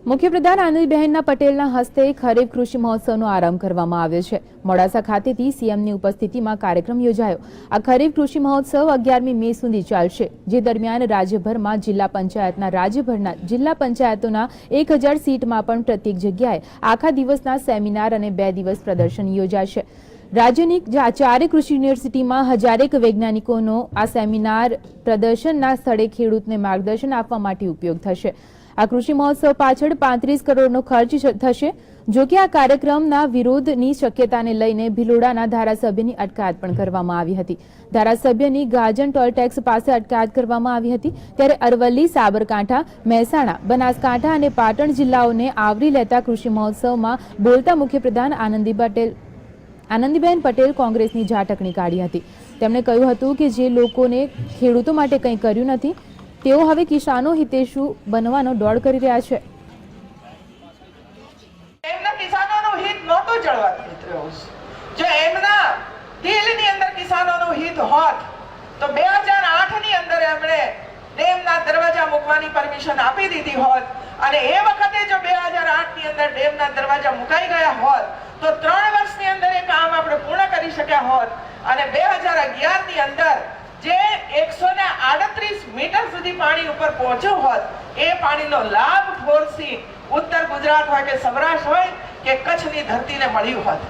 મુખ્યપ્રધાન આનંદીબહેન પટેલના હસ્તે ખરીફ કૃષિ મહોત્સવનો આરંભ કરવામાં આવ્યો છે। મોડાસા ખાતેથી સીએમની ઉપસ્થિતિમાં કાર્યક્રમ યોજાયો। આ ખરીફ કૃષિ મહોત્સવ 11મી મે સુધી ચાલશે, જે દરમિયાન રાજ્યભરમાં રાજ્યભરના જિલ્લા પંચાયતોના 1000 સીટમાં પણ પ્રત્યેક જગ્યાએ આખા દિવસના સેમિનાર અને 2 દિવસ પ્રદર્શન યોજાશે। રાજ્યની 4 કૃષિ યુનિવર્સિટીમાં હજારેક વૈજ્ઞાનિકોનો આ સેમિનાર પ્રદર્શનના સ્થળે ખેડૂતને માર્ગદર્શન આપવા માટે ઉપયોગ થશે। આ કૃષિ મહોત્સવ પાછળ 35 કરોડનો ખર્ચ થશે। જો કે આ કાર્યક્રમના વિરોધની શક્યતાને લઈને ભિલોડાના ધારાસભ્યની અટકાયત પણ કરવામાં આવી હતી। ધારાસભ્યની ગાજણ ટોલ ટેક્સ પાસે અટકાયત કરવામાં આવી હતી, ત્યારે અરવલ્લી, સાબરકાંઠા, મહેસાણા, બનાસકાંઠા અને પાટણ જિલ્લાઓને આવરી લેતા કૃષિ મહોત્સવમાં બોલતા મુખ્યપ્રધાન આનંદીબેન પટેલ કોંગ્રેસની ઝાટકણી કાઢી હતી। તેમણે કહ્યું હતું કે જે લોકોને ખેડૂતો માટે કંઈ કર્યું નથી, તેઓ હવે કિસાનો હિતેશુ બનવાનો દોડ કરી રહ્યા છે। એમના કિસાનોનું હિત નહોતું જળવાતું મિત્રો। જો એમના દિલની અંદર કિસાનોનું હિત હોત તો 2008 ની અંદર એમણે ડેમના દરવાજા મૂકવાની પરમિશન આપી દીધી હોત, અને એ વખતે જો 2008 ની અંદર ડેમના દરવાજા મુકાઈ ગયા હોત તો 3 વર્ષની અંદર એ કામ આપણે પૂર્ણ કરી શક્યા હોત, અને 2011 ની અંદર જે 138 મીટર સુધી પાણી ઉપર પહોંચ્યું હોત, એ પાણીનો લાભ ફોરસી ઉત્તર ગુજરાત હોય કે સૌરાષ્ટ્ર હોય કે કચ્છની ધરતીને મળ્યું હોત।